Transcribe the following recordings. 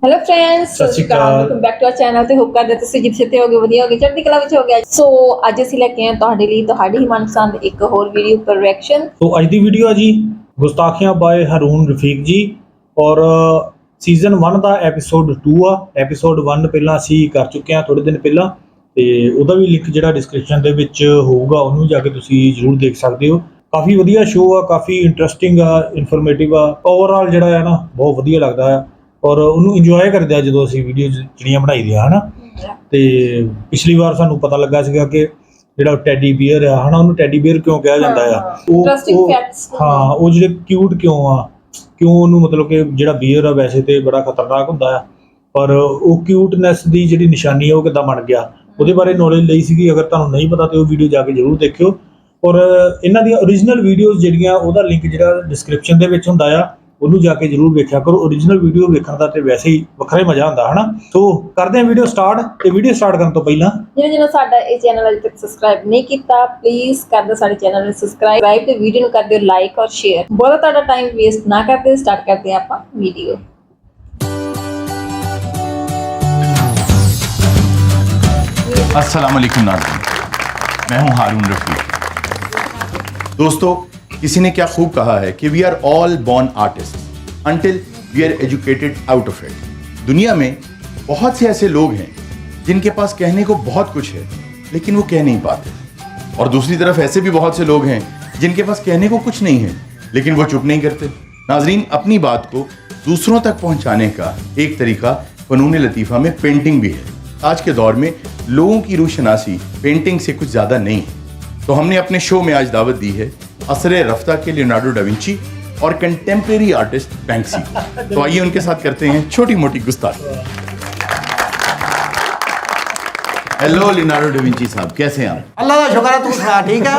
Hello friends, सत श्री अकाल, welcome back to our channel. ਤੇ ਹੋਪ ਕਰਦੇ ਤੁਸੀਂ ਜਿੱਥੇ ਹੋਗੇ ਵਧੀਆ ਹੋਗੇ, ਚੜ੍ਹਦੀ ਕਲਾ ਵਿੱਚ ਹੋਗੇ। ਸੋ ਅੱਜ ਅਸੀਂ ਲੈ ਕੇ ਆਏ ਤੁਹਾਡੇ ਲਈ ਤੁਹਾਡੀ ਹੀ ਮਨਪਸੰਦ ਇੱਕ ਹੋਰ ਵੀਡੀਓ ਉੱਪਰ ਰਿਐਕਸ਼ਨ। तो ਅੱਜ ਦੀ ਵੀਡੀਓ ਆ ਜੀ ਗੁਸਤਾਖੀਆਂ ਬਾਏ ਹरून ਰਫੀਕ ਜੀ ਔਰ ਸੀਜ਼ਨ 1 ਦਾ ਐਪੀਸੋਡ 2 ਆ। ਐਪੀਸੋਡ 1 ਪਹਿਲਾਂ ਅਸੀਂ ਕਰ ਚੁੱਕੇ ਹਾਂ ਥੋੜੇ ਦਿਨ ਪਹਿਲਾਂ, ਤੇ ਉਹਦਾ ਵੀ ਲਿੰਕ ਜਿਹੜਾ ਡਿਸਕ੍ਰਿਪਸ਼ਨ ਦੇ ਵਿੱਚ ਹੋਊਗਾ, ਉਹਨੂੰ ਜਾ ਕੇ ਤੁਸੀਂ ਜ਼ਰੂਰ ਦੇਖ ਸਕਦੇ ਹੋ। ਕਾਫੀ ਵਧੀਆ ਸ਼ੋਅ ਆ, ਕਾਫੀ ਇੰਟਰਸਟਿੰਗ ਆ, ਇਨਫੋਰਮੇਟਿਵ ਆ। ਓਵਰਆਲ ਜਿਹੜਾ ਹੈ ਨਾ ਬਹੁਤ ਵਧੀਆ ਲੱਗਦਾ ਆ ਔਰ ਉਹਨੂੰ ਇੰਜੋਏ ਕਰਦੇ ਆ ਜਦੋਂ ਅਸੀਂ ਵੀਡੀਓ ਜਿਹੜੀਆਂ ਬਣਾਈ ਦੀਆਂ ਹਨਾ। ਤੇ ਪਿਛਲੀ ਵਾਰ ਸਾਨੂੰ ਪਤਾ ਲੱਗਾ ਸੀਗਾ ਕਿ ਜਿਹੜਾ ਟੈਡੀ ਬੀਅਰ ਆ ਹਨਾ, ਉਹਨੂੰ ਟੈਡੀ ਬੀਅਰ ਕਿਉਂ ਕਿਹਾ ਜਾਂਦਾ ਆ, ਉਹ ਜਿਹੜੇ ਕਿਊਟ ਕਿਉਂ ਆ, ਕਿਉਂ ਉਹਨੂੰ ਮਤਲਬ ਕਿ ਜਿਹੜਾ ਬੀਅਰ ਆ ਵੈਸੇ ਤੇ ਬੜਾ ਖਤਰਨਾਕ ਹੁੰਦਾ ਆ, ਪਰ ਉਹ ਕਿਊਟਨੈਸ ਦੀ ਜਿਹੜੀ ਨਿਸ਼ਾਨੀ ਆ ਉਹ ਕਿੱਦਾਂ ਬਣ ਗਿਆ, ਉਹਦੇ ਬਾਰੇ ਨੌਲੇਜ ਲਈ ਸੀਗੀ। ਅਗਰ ਤੁਹਾਨੂੰ ਨਹੀਂ ਪਤਾ ਤੇ ਉਹ ਵੀਡੀਓ ਜਾ ਕੇ ਜ਼ਰੂਰ ਦੇਖਿਓ। ਔਰ ਇਹਨਾਂ ਦੀਆਂ ਓਰੀਜਨਲ ਵੀਡੀਓਜ਼ ਜਿਹੜੀਆਂ ਉਹਦਾ ਲਿੰਕ ਜਿਹੜਾ ਡਿਸਕ੍ਰਿਪਸ਼ਨ ਦੇ ਵਿੱਚ ਹੁੰਦਾ ਆ, ਉਹਨੂੰ ਜਾ ਕੇ ਜ਼ਰੂਰ ਵੇਖਿਆ ਕਰੋ। ਓਰੀਜਨਲ ਵੀਡੀਓ ਵੇਖਣ ਦਾ ਤੇ ਵੈਸੇ ਹੀ ਵੱਖਰਾ ਹੀ ਮਜ਼ਾ ਹੁੰਦਾ ਹਨਾ। ਸੋ ਕਰਦੇ ਹਾਂ ਵੀਡੀਓ ਸਟਾਰਟ। ਤੇ ਵੀਡੀਓ ਸਟਾਰਟ ਕਰਨ ਤੋਂ ਪਹਿਲਾਂ ਜਿਹਨੇ ਸਾਡਾ ਇਹ ਚੈਨਲ ਅਜੇ ਤੱਕ ਸਬਸਕ੍ਰਾਈਬ ਨਹੀਂ ਕੀਤਾ, ਪਲੀਜ਼ ਕਰ ਦਿਓ ਸਾਡੇ ਚੈਨਲ ਨੂੰ ਸਬਸਕ੍ਰਾਈਬ ਤੇ ਵੀਡੀਓ ਨੂੰ ਕਰ ਦਿਓ ਲਾਈਕ ਔਰ ਸ਼ੇਅਰ। ਬਹੁਤ ਤੁਹਾਡਾ ਟਾਈਮ ਵੇਸਟ ਨਾ ਕਰਦੇ, ਸਟਾਰਟ ਕਰਦੇ ਹਾਂ ਆਪਾਂ ਵੀਡੀਓ। अस्सलाम वालेकुम नाज़रीन, मैं हूं हारून रफ़ीक। दोस्तों, किसी ने क्या खूब कहा है कि we are all born artist until we are educated out of it. दुनिया में बहुत से ऐसे लोग हैं जिनके पास कहने को बहुत कुछ है लेकिन वो कह नहीं पाते, और दूसरी तरफ ऐसे भी बहुत से लोग हैं जिनके पास कहने को कुछ नहीं है लेकिन वो चुप नहीं करते। नाज़रीन, अपनी बात को दूसरों तक पहुंचाने का एक तरीका फ़नून लतीफ़ा में पेंटिंग भी है। आज के दौर में लोगों की रूशनासी पेंटिंग से कुछ ज़्यादा नहीं है, तो हमने अपने शो में आज दावत दी है असरे रफ्ता के लियोनार्डो डा विंची और कंटेम्प्रेरी आर्टिस्ट बैंक्सी। तो आइए उनके साथ करते हैं छोटी मोटी गुस्ताखी। हेलो लियोनार्डो डा विंची साहब, कैसे हैं आप? अल्लाह का शुक्र है, तू सुना ठीक है?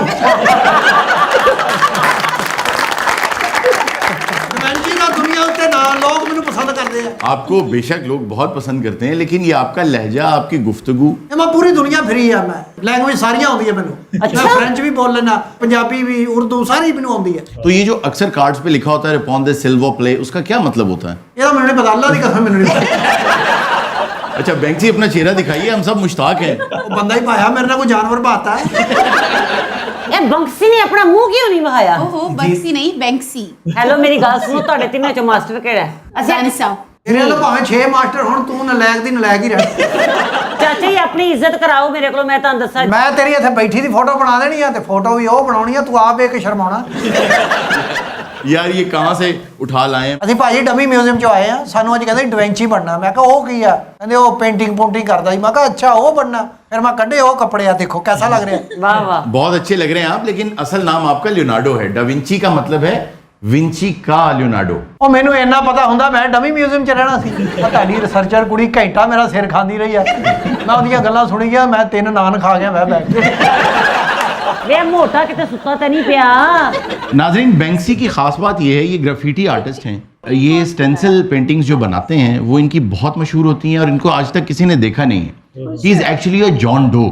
दुनिया उत्ते ना लोग मैंने पसंद करते हैं। आपको बेशक लोग बहुत पसंद करते हैं, लेकिन ये आपका लहजा, आपकी गुफ्तगू, मैं पूरी दुनिया फिरी है। मैं लैंग्वेज सारियां आती है मैंने। अच्छा? मैं फ्रेंच भी बोल लेना, पंजाबी भी, उर्दू सारी मैंने आती है। तो ये जो अक्सर कार्ड्स पे लिखा होता है अपॉन द सिल्वर प्ले, उसका क्या मतलब होता है? ये तो मैंने नहीं पता, अल्लाह की कसम मैंने नहीं पता। अच्छा बैंक्सी, अपना चेहरा दिखाइए, हम सब मुश्ताक हैं। वो बंदा ही पाया मेरे ना कोई जानवर भाता है। ਇਹ ਬੰਕਸੀ ਨੇ ਆਪਣਾ ਮੂੰਹ ਕਿਉਂ ਨਹੀਂ ਵਹਾਇਆ? ਓਹੋ, ਬੰਕਸੀ ਨਹੀਂ ਬੈਂਕਸੀ। ਹੈਲੋ, ਮੇਰੀ ਗੱਲ ਸੁਣੋ, ਤੁਹਾਡੇ ਤਿੰਨਾਂ ਚੋਂ ਮਾਸਟਰ ਕਿਹੜਾ ਹੈ? ਅਜ਼ਾਨਿਸਾ। ਤੇਰੇ ਨਾਲ ਭਾਵੇਂ 6 ਮਾਸਟਰ ਹੁਣ, ਤੂੰ ਨਲਾਇਕ ਦੀ ਨਲਾਇਕ ਹੀ ਰਹਿ। ਚਾਚਾ ਜੀ, ਆਪਣੀ ਇੱਜ਼ਤ ਕਰਾਓ ਮੇਰੇ ਕੋਲ, ਮੈਂ ਤੁਹਾਨੂੰ ਦੱਸਾਂ। ਮੈਂ ਤੇਰੀ ਇੱਥੇ ਬੈਠੀ ਦੀ ਫੋਟੋ ਬਣਾ ਦੇਣੀ ਆ, ਤੇ ਫੋਟੋ ਵੀ ਉਹ ਬਣਾਉਣੀ ਆ, ਤੂੰ ਆਪ ਵੇਖ ਕੇ ਸ਼ਰਮਾਉਣਾ। यार ये कहाँ से उठा लाए हैं? ਅਸੀਂ ਭਾਜੀ ਡਮੀ ਮਿਊਜ਼ੀਅਮ ਚ ਆਏ ਆ, ਸਾਨੂੰ ਅੱਜ ਕਹਿੰਦੇ ਡਵੈਂਚੀ ਬਣਨਾ। ਮੈਂ ਕਿਹਾ ਉਹ ਕੀ ਆ? ਕਹਿੰਦੇ ਉਹ ਪੇਂਟਿੰਗ ਪੂੰਟਿੰਗ ਕਰਦਾ ਸੀ। ਮੈਂ ਕਿਹਾ ਅੱਛਾ ਉਹ ਬਣਨਾ। ਫਿਰ ਮੈਂ ਕੱਢੇ ਉਹ ਕੱਪੜੇ, ਆ ਦੇਖੋ कैसा लग रहा है। वाह वाह, बहुत अच्छे लग रहे हैं आप, लेकिन असल नाम आपका लियोनार्डो है। डा विंची का मतलब है विंची का लियोनार्डो। ਉਹ ਮੈਨੂੰ ਇੰਨਾ ਪਤਾ ਹੁੰਦਾ ਮੈਂ ਡਮੀ ਮਿਊਜ਼ੀਅਮ ਚ ਰਹਿਣਾ ਸੀ। ਤੁਹਾਡੀ ਰਿਸਰਚਰ ਕੁੜੀ ਘੰਟਾ ਮੇਰਾ ਸਿਰ ਖਾਂਦੀ ਰਹੀ ਆ, ਮੈਂ ਉਹਦੀਆਂ ਗੱਲਾਂ ਸੁਣੀ ਗਿਆ, ਮੈਂ 3 ਨਾਨ ਖਾ ਗਿਆ ਬਹਿ ਬੈਠ ਕੇ। वे मोटा किते सुता तो नहीं पिया? नाजरीन, बैंक्सी की खास बात ये है, ये ग्राफिटी आर्टिस्ट हैं। ये स्टेंसिल पेंटिंग्स जो बनाते हैं वो इनकी बहुत मशहूर होती हैं और इनको आज तक किसी ने देखा नहीं है। He is actually a John Doe,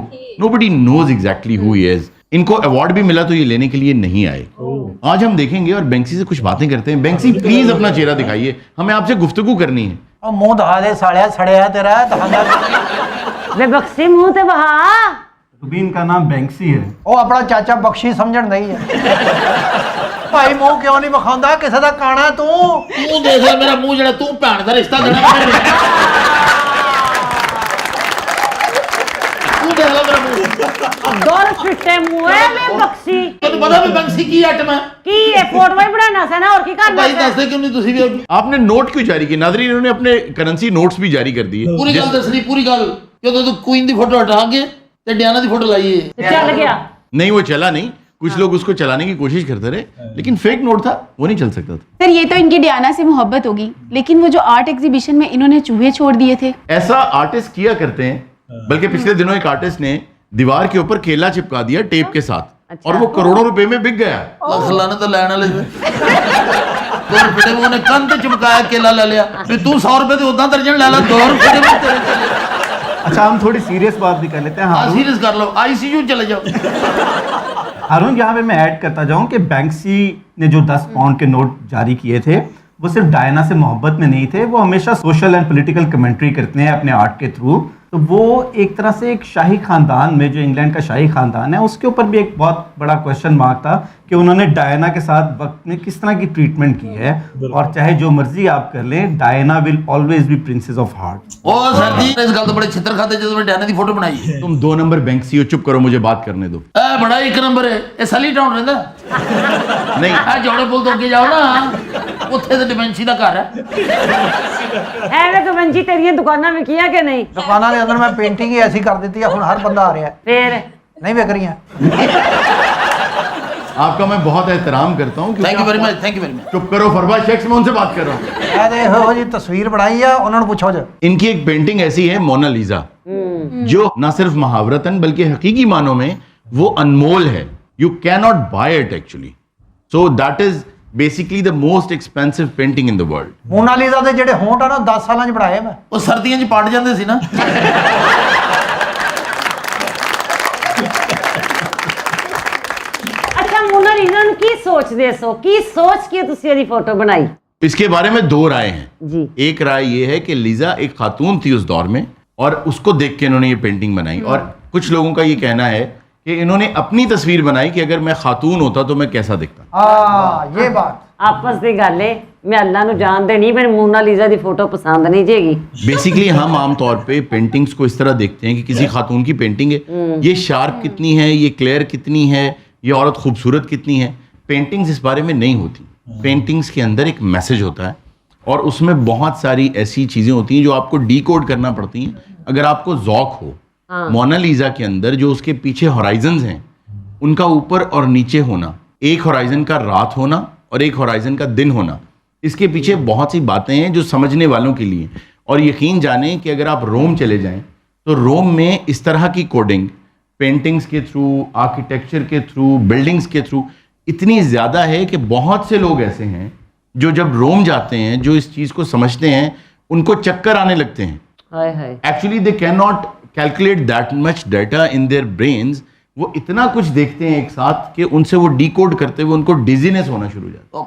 nobody knows exactly who he is. इनको अवार्ड भी मिला तो ये लेने के लिए नहीं आए। आज हम देखेंगे और बैंक्सी से कुछ बातें करते हैं। बैंक्सी, प्लीज अपना चेहरा दिखाइए, हमें आपसे गुफ्तगू करनी है। ਉਹ ਮੂੰਹ ਦਿਖਾ ਦੇ ਸਾਲਿਆ, ਸੜਿਆ ਤੇਰਾ ਦਿਖਾਂਦਾ। वे बक्सी मुंह ते बहा। रुबीन का नाम बैंक्सी है। ਉਹ ਆਪਣਾ ਚਾਚਾ ਬਖਸ਼ੀ ਸਮਝਣ ਨਹੀਂ ਹੈ। ਭਾਈ ਮੂੰਹ ਕਿਉਂ ਨਹੀਂ ਵਿਖਾਉਂਦਾ? ਕਿਸੇ ਦਾ ਕਾਣਾ ਤੂੰ ਦੇਖ ਲੈ ਮੇਰਾ ਮੂੰਹ, ਜਿਹੜਾ ਤੂੰ ਭੈਣ ਦਾ ਰਿਸ਼ਤਾ ਦੇਣਾ। ਤੂੰ ਦੇਖ ਲੈ ਮੇਰਾ ਮੂੰਹ, दौर फिटे मुंह है वे बक्सी। ਤੈਨੂੰ ਪਤਾ ਵੀ ਬੰਕਸੀ ਕੀ ਆਈਟਮ ਹੈ? की ये फोटो ही बनाना सा ना, और की करना ਭਾਈ सा? ਦੱਸਦੇ ਕਿਉਂ ਨਹੀਂ ਤੁਸੀਂ ਵੀ? आपने नोट क्यों जारी किए? नाजरीन, इन्होंने अपने करेंसी नोट्स भी जारी कर दिए। ਪੂਰੀ ਗੱਲ ਦੱਸਣੀ, ਪੂरी ਗੱਲ। ਜਦੋਂ ਤੂੰ ਕੁਈਨ ਦੀ ਫੋਟੋ ਹਟਾ ਕੇ ਤੇ ਡਿਆਨਾ ਦੀ ਫੋਟੋ ਲਾਈਏ। चल गया। नहीं, वो चला नहीं। कुछ लोग उसको चलाने की कोशिश करते रहे, लेकिन फेक नोट था, वो नहीं चल सकता था। सर, ये तो इनकी डियाना से मोहब्बत होगी, लेकिन वो जो आर्ट एग्जीबिशन में इन्होंने चूहे छोड़ दिए थे। ऐसा आर्टिस्ट किया करते हैं, बल्कि पिछले दिनों एक आर्टिस्ट ने दीवार के ऊपर केला चिपका दिया टेप के साथ, और वो करोड़ों रुपए में बिक गया। ਲੱਖ ਲਾਣੇ ਤਾਂ ਲੈਣ ਵਾਲੇ ਨੇ। ਦੋ ਰੁਪਏ ਦੇ ਉਹਨੇ ਕੰਨ ਤੇ ਚਿਪਕਾਇਆ, ਕੇਲਾ ਲੈ ਲਿਆ ਵੀ ਤੂੰ 100 ਰੁਪਏ ਦੇ ਉਦਾਂ ਦਰਜਨ ਲੈ ਲੈ, 2 ਰੁਪਏ ਦੇ ਤੇਰੇ ਚੱਲੇ। अच्छा, हम थोड़ी सीरियस बात भी कर लेते हैं। हाँ, हारून, सीरियस कर लो, आईसीयू चले जाओ। हारून, यहाँ पे मैं ऐड करता जाऊँ कि बैंक्सी ने जो 10 पाउंड के नोट जारी किए थे वो सिर्फ डायना से मोहब्बत में नहीं थे, वो हमेशा सोशल एंड पॉलिटिकल कमेंट्री करते हैं अपने आर्ट के थ्रू। तो वो एक तरह से एक शाही खानदान में, जो इंग्लैंड का शाही खानदान है, उसके ऊपर भी एक बहुत बड़ा क्वेश्चन मार्क था कि उन्होंने डायना के साथ वक्त में किस तरह की ट्रीटमेंट की है। और चाहे जो मर्जी आप कर लें, Diana will always be princess of heart. ओ सर जी इस गल तो बड़े छित्र खाते जो तुमने डायना दी फोटो बनाई है। तुम 2 नंबर बैंक्सी हो, चुप करो, मुझे बात करने दो। ए बड़ा 1 नंबर है ये सली टाउन रहंदा नहीं, आ जोड़े पुल तो अगे जाओ ना ਉੱਥੇ ਤੇ ਡਿਮੈਂਸੀ ਦਾ ਘਰ ਹੈ ਐਵੇਂ ਕਵੰਜੀ ਤੇਰੀਆਂ ਦੁਕਾਨਾਂ ਵਿਕੀਆਂ ਕਿ ਨਹੀਂ दुकाना के अंदर मैं पेंटिंग ही ऐसी कर दी है, हुण हर बंदा आ रहा है, ਫੇਰ नहीं बिक रही है। आपका मैं बहुत एहतराम करता हूँ। Thank you very much ਥੈਂक you very much. चुप करो फरबा शेख्स, मैं उनसे बात कर रहा हूँ। ਇਹ ਦੇਖੋ जी तस्वीर बनाई है, उन्होंने पूछो जो इनकी एक पेंटिंग ऐसी है मोनालिसा, जो न सिर्फ महावरतन बल्कि हकीकी मानों में वो अनमोल है। You can not buy it actually, so that is basically the most expensive painting in the world. Mona Lisa ਦੇ ਜਿਹੜੇ ਹੋਂਠ ਆ ਨਾ 10 ਸਾਲਾਂ 'ਚ ਬਣਾਏ ਮੈਂ। ਉਹ ਸਰਦੀਆਂ 'ਚ ਪੜ ਜਾਂਦੇ ਸੀ ਨਾ। ਅੱਛਾ ਮੋਨਾਲੀਜ਼ਾ ਨੂੰ ਕੀ ਸੋਚਦੇ ਸੋ ਕੀ ਸੋਚ ਕੇ ਤੁਸੀਂ ਇਹਦੀ ਫੋਟੋ ਬਣਾਈ इसके बारे में 2 राय हैं जी। एक राय ये है कि लीजा एक खातून थी उस दौर में और उसको देख के इन्होंने ये पेंटिंग बनाई, और कुछ लोगों का ये कहना है कि इन्होंने अपनी तस्वीर बनाई कि अगर मैं खातून होता तो मैं कैसा दिखता। हाँ ये बात ਆਪਸ ਦੀ ਗੱਲ ਏ ਮੈਂ ਅੱਲਾ ਨੂੰ ਜਾਣਦੇ ਨਹੀਂ ਮੈਨੂੰ ਮੋਨਾਲੀਜ਼ਾ ਦੀ ਫੋਟੋ ਪਸੰਦ नहीं जेगी। बेसिकली हम आमतौर पे पेंटिंग्स को इस तरह देखते हैं कि किसी खातून की पेंटिंग है, ये शार्प कितनी है, ये क्लियर कितनी है, ये औरत खूबसूरत कितनी है। पेंटिंग्स इस बारे में नहीं होती। पेंटिंग्स के अंदर एक मैसेज होता है और उसमें बहुत सारी ऐसी चीज़ें होती हैं जो आपको डीकोड करना पड़ती हैं अगर आपको ज़ौक हो। मोनालिसा के अंदर जो उसके पीछे हॉराइजन्स हैं, उनका ऊपर और नीचे होना, एक हॉराइजन का रात होना और एक हॉराइजन का दिन होना, इसके पीछे बहुत सी बातें हैं जो समझने वालों के लिए। और यकीन जानें कि अगर आप रोम चले जाएं तो रोम में इस तरह की कोडिंग पेंटिंग्स के थ्रू, आर्किटेक्चर के थ्रू, बिल्डिंग्स के थ्रू इतनी ज़्यादा है कि बहुत से लोग ऐसे हैं जो जब रोम जाते हैं, जो इस चीज़ को समझते हैं, उनको चक्कर आने लगते हैं। हाय हाय actually they can not calculate that much data in their brains. वो इतना कुछ देखते हैं एक साथ कि उनसे वो डीकोड करते हुए उनको डिजीनेस होना शुरू हो जाता है।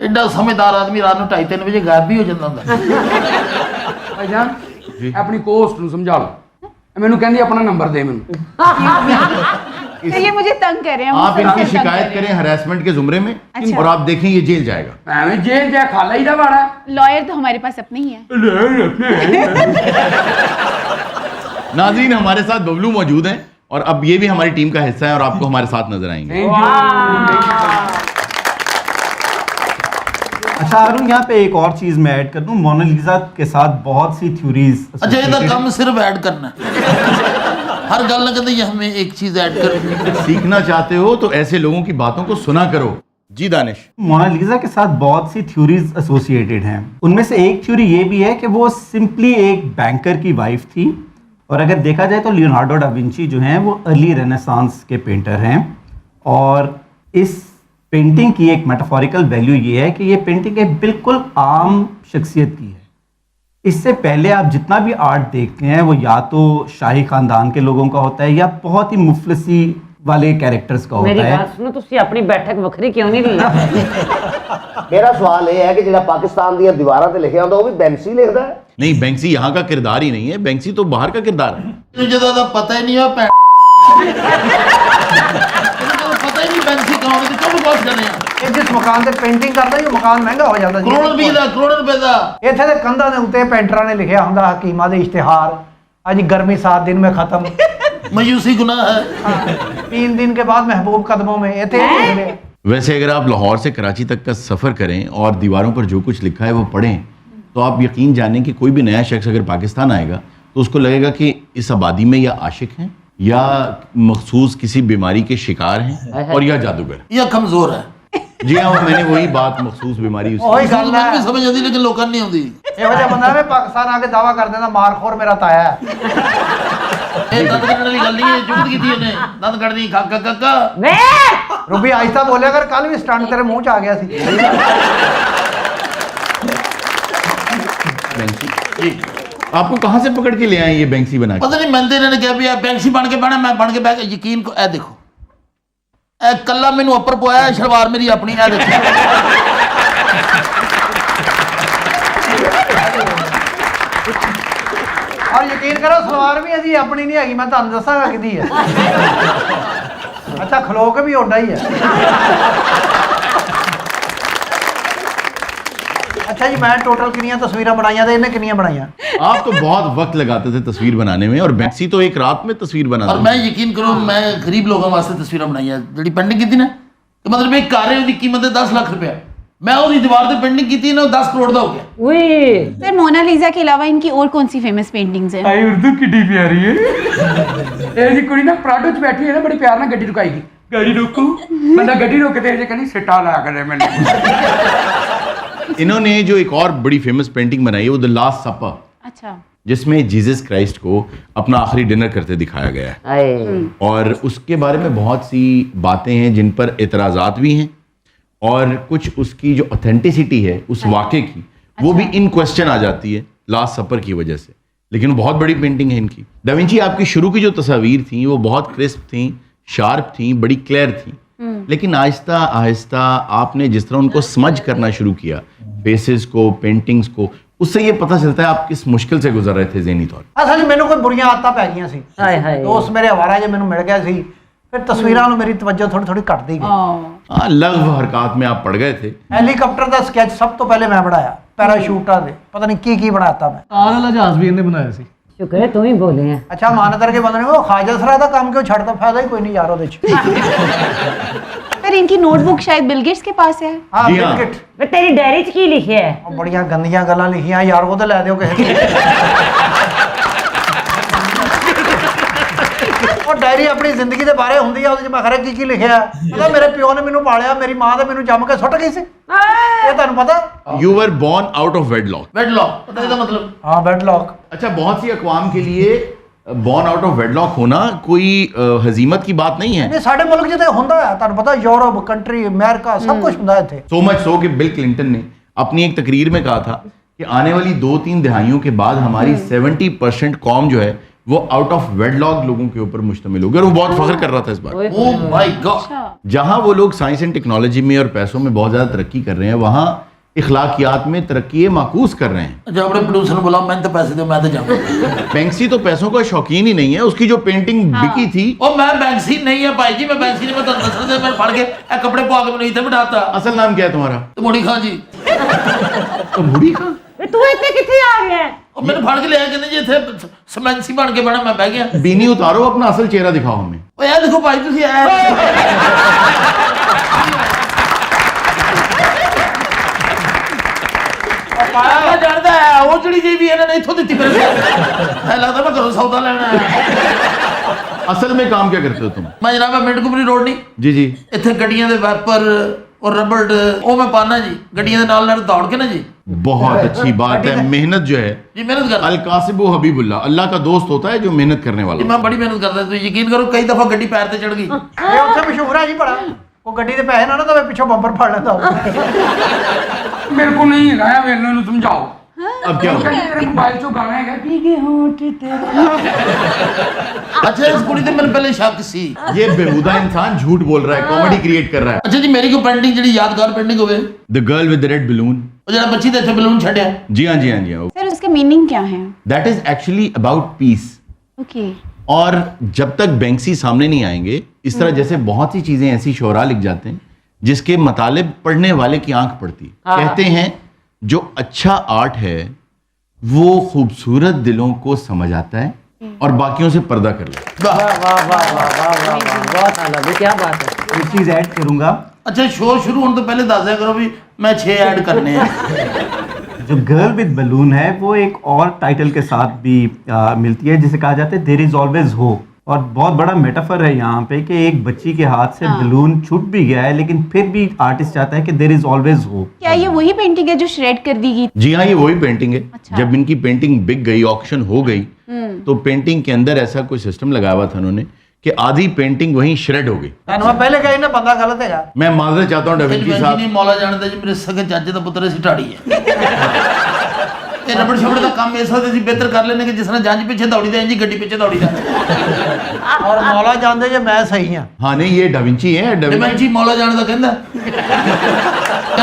ਐਡਾ ਸਮਝਦਾਰ ਆਦਮੀ ਰਾਤ ਨੂੰ 2:30-3 ਵਜੇ ਗਾਇਬ ਵੀ ਹੋ ਜਾਂਦਾ ਹੁੰਦਾ। ਭਾਈਜਾਨ ਆਪਣੀ ਕੋਸਟ ਨੂੰ ਸਮਝਾ ਲਓ, ਮੈਨੂੰ ਕਹਿੰਦੀ ਆਪਣਾ ਨੰਬਰ ਦੇ ਮੈਨੂੰ। तो ये मुझे तंग कर रहे हैं, आप मुझसे इनकी तंग शिकायत कर रहे करें हरासमेंट के जुमरे में, अच्छा। और आप देखें ये जेल जाएगा। ਐਵੇਂ ਜੇਲ੍ਹ ਜਾ ਖਾਲਾ ਹੀ ਦਾ ਵਾੜਾ। हैं। लॉयर तो हमारे पास अपने ही है। नाज़रीन हमारे साथ बबलू मौजूद हैं और अब ये भी हमारी टीम का हिस्सा है और आपको हमारे साथ नजर आएंगे। अच्छा अरुण, यहाँ पे एक और चीज मैं ऐड कर दूं, मोनालिसा के साथ बहुत सी थ्योरीज। अच्छा ਇਹਦਾ ਕੰਮ ਸਿਰਫ ऐड करना है, हर गल ना कहते ये हमें एक चीज ऐड कर। सीखना चाहते हो तो ऐसे लोगों की बातों को सुना करो। जी दानिश। मोनालिसा के साथ बहुत सी थ्योरीज एसोसिएटेड हैं। उनमें से एक थ्योरी ये भी है कि वो सिंपली एक बैंकर की वाइफ थी, और अगर देखा जाए तो लियोनार्डो डा विंची जो हैं वो अर्ली रेनेसांस के पेंटर हैं। और इस पेंटिंग की एक मेटाफोरिकल वैल्यू ये है कि ये पेंटिंग एक बिल्कुल आम शख्सियत की है। इससे पहले आप जितना भी आर्ट देखते हैं वो या तो शाही खानदान के लोगों का होता है या बहुत ही मुफलसी वाले कैरेक्टर्स का मेरी होता है। बात सुनो ਤੁਸੀਂ ਆਪਣੀ ਬੈਠਕ ਵੱਖਰੀ ਕਿਉਂ ਨਹੀਂ ਲਈ मेरा सवाल ये है कि ਜਿਹੜਾ पाकिस्तान ਦੀਆਂ ਦੀਵਾਰਾਂ ਤੇ ਲਿਖਿਆ ਹੁੰਦਾ ਉਹ ਵੀ ਬੈਂਕਸੀ ਲਿਖਦਾ ਹੈ? नहीं, बैंक्सी यहाँ का किरदार ही नहीं है, बैंक्सी तो बाहर का किरदार है। तुझे तो पता ही नहीं है पता ही नहीं बैंक्सी कौन है, क्यों बकवास कर रहे हैं। ਇਹ ਜਿਸ ਮਕਾਨ ਤੇ पेंटिंग ਕਰਦਾ ਜੀ ਉਹ ਮਕਾਨ ਮਹਿੰਗਾ ਹੋ ਜਾਂਦਾ ਜੀ। ਕਰੋੜ ਰੁਪਏ ਦਾ ਇੱਥੇ ਦੇ ਕੰਧਾਂ ਦੇ ਉੱਤੇ ਪੈਂਟਰਾਂ ਨੇ ਲਿਖਿਆ ਹੁੰਦਾ ਹਕੀਮਾਂ ਦੇ ਇਸ਼ਤਿਹਾਰ, ਅੱਜ गर्मी 7 दिन में खत्म, मायूसी गुनाह है, 3 दिन के बाद महबूब कदमों में। इतने वैसे अगर आप लाहौर से कराची तक का सफ़र करें और दीवारों पर जो कुछ लिखा है वो पढ़ें तो आप यकीन जानें कि कोई भी नया शख्स अगर पाकिस्तान आएगा तो उसको लगेगा कि इस आबादी में या आशिक हैं या मखसूस किसी बीमारी के शिकार हैं और या जादूगर या कमजोर है। जी हाँ, मैंने वही बात मखसूस बीमारी वही गल है। भी समझ आती लेकिन लोगों नहीं आती। ਇਹੋ ਜਿਹਾ ਬੰਦਾ ਨੇ ਪਾਕਿਸਤਾਨ ਆ ਕੇ ਦਾਵਾ ਕਰ ਦਿੰਦਾ ਮਾਰਖੋਰ ਮੇਰਾ ਤਾਇਆ ਹੈ। ਇਹ ਦੰਦ ਕੱਢਣ ਵਾਲੀ ਗੱਲ ਨਹੀਂ ਹੈ, ਚੁੱਪ ਕੀਤੀ ਇਹਨੇ ਦੰਦ ਕੱਢਣੀ ਕਾਕਾ ਕਾਕਾ। ਵੇ ਰੂਬੀ ਆਇਸਤਾ ਬੋਲਿਆ ਕਰ, ਕੱਲ ਵੀ ਸਟੰਟ ਤੇਰੇ ਮੂੰਹ ਚ ਆ ਗਿਆ ਸੀ। बैंक्सी आपको कहाँ से पकड़ के ले आए ये बैंक्सी बना के? पता नहीं मैं इन्होंने कहा भी बैंक्सी बन के बना, मैं बन के बह गया। यकीन को ए देखो, ए कला मैनू अपर पवाया, शलवार मेरी अपनी। ए देखो और यकीन करो सलवार भी अजी अपनी नहीं हैगी, मैं तुहानू दसांगा किहदी है। अच्छा खलो के भी ओडा ही है। अच्छा जी, मैं टोटल कितनी तस्वीरें बनाइया ते इन्हें कितनी बनाइया? आप तो बहुत वक्त लगाते थे तस्वीर बनाने में, और बैंक्सी तो एक रात में तस्वीर बनाता और मैं यकीन करो मैं गरीब लोगों वास्ते तस्वीरें बनाई है जी पेंटिंग की थी ना, तो मतलब एक कार है उसकी कीमत है 10 लाख रुपया, मैं उसकी दीवार पे पेंटिंग की थी ना 10 करोड़ का हो गया। सर मोनालिसा के अलावा इनकी और कौन सी फेमस पेंटिंग्स हैं? आई उर्दू किड्डी प्यारी है ਇਹ ਜੀ ਕੁੜੀ ਨਾ ਪਰਾਡੋ ਚ ਬੈਠੀ ਹੈ ਨਾ, ਬੜੀ ਪਿਆਰ ਨਾਲ ਗੱਡੀ ਰੁਕਾਈਗੀ, ਗੱਡੀ ਰੁਕੂ ਬੰਦਾ ਗੱਡੀ ਰੋਕਦੇ ਜੇ ਕਹਿੰਦੀ ਸਿੱਟਾ ਲਾ ਕਰੇ ਮੈਨੂੰ। इन्होंने जो एक और बड़ी फेमस पेंटिंग बनाई है वो द लास्ट सपर, अच्छा, जिसमें जीसस क्राइस्ट को अपना आखिरी डिनर करते दिखाया गया है, और उसके बारे में बहुत सी बातें हैं जिन पर एतराज़ात भी हैं, और कुछ उसकी जो ऑथेंटिसिटी है उस वाक़े की वो भी इन क्वेश्चन आ जाती है लास्ट सपर की वजह से। लेकिन वो बहुत बड़ी पेंटिंग है इनकी। दा विंची आपकी शुरू की जो तस्वीर थी वो बहुत क्रिस्प थी, शार्प थी, बड़ी क्लियर थी, लेकिन आहिस्ता आहिस्ता आपने जिस तरह उनको समझ करना शुरू किया, फेसेस को, पेंटिंग्स को, उससे ये पता चलता है आप किस मुश्किल से गुजर रहे थे ज़हनी तौर पर। असल मैंने कोई बुरियां आदतां पै गईयां सी, दोस्त मेरे आवारा जे मैनू मिल गया सी, फिर तस्वीरां नूं मेरी तवज्जो थोड़ी थोड़ी घटदी गई। हाँ, लघु हरकत में आप पड़ गए थे। हेलीकॉप्टर का स्केच सब तो पहले मैं बनाया, पैराशूटा दे पता नहीं की बनाता मैं। कार वाला जहाज भी इन्हें बनाया सी। शुक्र है तुम ही बोले हैं। अच्छा मानतर के बंदे को ख्वाजा सरा का काम क्यों छड़ता, फायदा ही कोई नहीं यार ਉਹਦੇ ਚ। सर इनकी नोटबुक शायद बिल गेट्स के पास है। हाँ जी हाँ। बिल्कुल। वे तेरी डायरी च की लिखे है? ਉਹ ਬੜੀਆਂ ਗੰਦੀਆਂ ਗੱਲਾਂ ਲਿਖੀਆਂ ਯਾਰ, ਉਹ ਤੇ ਲੈ ਦਿਓ ਕਿਸੇ ਨੂੰ। ਉਹ ਡਾਇਰੀ ਆਪਣੀ ਜ਼ਿੰਦਗੀ ਦੇ ਬਾਰੇ ਹੁੰਦੀ ਆ, ਉਹਦੇ ਚ ਮੈਂ ਖਰੇ ਕੀ ਲਿਖਿਆ। ਪਤਾ ਮੇਰੇ ਪਿਓ ਨੇ ਮੈਨੂੰ ਪਾਲਿਆ, ਮੇਰੀ ਮਾਂ ਤੇ ਮੈਨੂੰ ਜੰਮ ਕੇ ਸੁੱਟ ਗਈ ਸੀ, ਇਹ ਤੁਹਾਨੂੰ ਪਤਾ? You were born out of wedlock। Wedlock पता है इसका मतलब? हाँ बेडलॉक। अच्छा, बहुत सी अकवाम के लिए बॉर्न आउट ऑफ वेडलॉक होना कोई हजीमत की बात नहीं है। ਨਹੀਂ ਸਾਡੇ ਮੁਲਕ 'ਚ ਤਾਂ ਹੁੰਦਾ ਹੈ, ਤੁਹਾਨੂੰ ਪਤਾ यूरोप कंट्री अमेरिका सब कुछ ਹੁੰਦਾ ਇੱਥੇ। सो मच सो कि बिल क्लिंटन ने अपनी एक तकरीर में कहा था कि आने वाली 2-3 दहाइयों के बाद हमारी 70% कौम जो है वो आउट ऑफ वेडलॉक लोगों के ऊपर मुश्तमिल होगी, और वो बहुत फख्र कर रहा था इस बात। Oh my God. जहां वो लोग साइंस एंड टेक्नोलॉजी में और पैसों में बहुत ज्यादा तरक्की कर रहे हैं, वहां इखलाकियात में तरक्की माकूस कर रहे हैं। जब अपने प्रोड्यूसर ने बोला मैंने तो पैसे दो मैं तो जाऊँ। बैंक्सी तो पैसों का शौकीन ही नहीं है, उसकी जो पेंटिंग बिकी थी। ओ मैं बैंक्सी नहीं है भाई जी, मैं बैंक्सी नहीं, मैं तो नस्ल से मैं फड़ के कपड़े पवा के नहीं थे बिठाता। असल नाम क्या है तुम्हारा? तो मुड़ी खां जी। तो मुड़ी खां? तू इतने किथे आ गया? और मैंने फड़ के लिया कहते जी इथे समैंसी बन के बना, मैं बह गया। बीनी उतारो, अपना असल चेहरा दिखाओ हमें। ओ यार देखो भाई तुसी आए पाया जानता है वो जड़ी जी भी इन्होंने इथों दी मेरे से लगता मैं घरों सौदा लेना है। असल में काम क्या करते हो तुम? मैं जनाब मिंट कुमरी रोड नहीं जी जी। इथे गड्डियां दे वैपर और रबड़ वो मैं पाना जी, गड्डियां दे नाल दौड़ के ना जी। बहुत अच्छी बात है। मेहनत जो है, जी मेहनत कर अल कासिबु हबीबुल्लाह, अल्लाह का दोस्त होता है जो मेहनत करने वाला। जी मैं बड़ी मेहनत करता, तो यकीन करो कई दफा गड्डी पैर ते चढ़ गई। ਇਹ ਉੱਥੇ ਮਸ਼ਹੂਰ ਹੈ ਜੀ ਬੜਾ, ਉਹ ਗੱਡੀ ਦੇ ਪੈਸੇ ਨਾ ਨਾ ਦਵੇ ਪਿੱਛੋਂ ਬੰਪਰ ਫੜ ਲੈਂਦਾ। मेरे को नहीं लाया, वेलने ਨੂੰ समझाओ। अब क्या होगा? तेरे मोबाइल चो गाना है भीगे होंठ तेरे। अच्छा इस कुड़ी ते मेरे पहले शक सी। ये बेहुदा इंसान झूठ बोल रहा है, कॉमेडी क्रिएट कर रहा है। अच्छा जी मेरी को पेंटिंग जड़ी यादगार पेंटिंग होवे, the girl with the red balloon. ਉਹ ਜਿਹੜਾ ਬੱਚੀ ਦੇ ਇੱਥੇ ਬਲੂਨ ਛੱਡਿਆ। जी हाँ जी हाँ जी हाँ। सर उसके मीनिंग क्या है? That is actually about piece. Okay. और जब तक बैंक्सी सामने नहीं आएंगे, इस तरह जैसे बहुत सी चीजें ऐसी शोरा लिख जाते हैं जिसके मतलब पढ़ने वाले की आंख पड़ती है। कहते हैं जो अच्छा आर्ट है वो खूबसूरत दिलों को समझ आता है और बाकियों से पर्दा कर लेता है। वाह वाह वाह वाह वाह वाह बहुत आला भी, क्या बात है। एक चीज़ ऐड करूँगा, अच्छा शो शुरू होने तो पहले दस दिया करो भी मैं 6 ऐड करने हैं। जो गर्ल विद बलून है वो एक और टाइटल के साथ भी मिलती है, जिसे कहा जाता है देयर इज ऑलवेज होप। और बहुत बड़ा मेटाफर है यहाँ पे कि एक बच्ची के हाथ से बलून छूट भी गया है, लेकिन फिर भी आर्टिस्ट चाहता है कि देयर इज ऑलवेज होप। क्या ये वही पेंटिंग है जो श्रेड कर दी गई? जी हाँ, ये वही पेंटिंग है। अच्छा। जब इनकी पेंटिंग बिक गई, ऑक्शन हो गई, तो पेंटिंग के अंदर ऐसा कोई सिस्टम लगाया हुआ था उन्होंने कि आधी पेंटिंग वहीं श्रेड हो गई। ਤੁਹਾਨੂੰ ਮੈਂ ਪਹਿਲੇ ਕਹੀ ਨਾ ਬੰਦਾ ਗਲਤ ਹੈਗਾ। मैं माजरत चाहता हूँ डा विंची साहब। नहीं मौला जानता जी मेरे सगे चाचे ਦਾ ਪੁੱਤਰ ਸੀ ਢਾੜੀ ਹੈ। ਇਹ ਰਬੜ ਛਬੜ ਦਾ ਕੰਮ ਐਸਾ ਤੇ ਅਸੀਂ ਬਿਹਤਰ ਕਰ ਲੈਣੇ ਕਿ ਜਿਸ ਨਾਲ ਜੰਜ ਪਿੱਛੇ ਦੌੜੀ ਦਾ ਇੰਜੀ ਗੱਡੀ ਪਿੱਛੇ ਦੌੜੀ ਦਾ। ਔਰ ਮੌਲਾ ਜਾਣਦੇ ਜੇ ਮੈਂ ਸਹੀ ਹਾਂ। हाँ नहीं, ये डा विंची है। ਡਿਮੈਂਚੀ ਮੌਲਾ ਜਾਣ ਦਾ ਕਹਿੰਦਾ।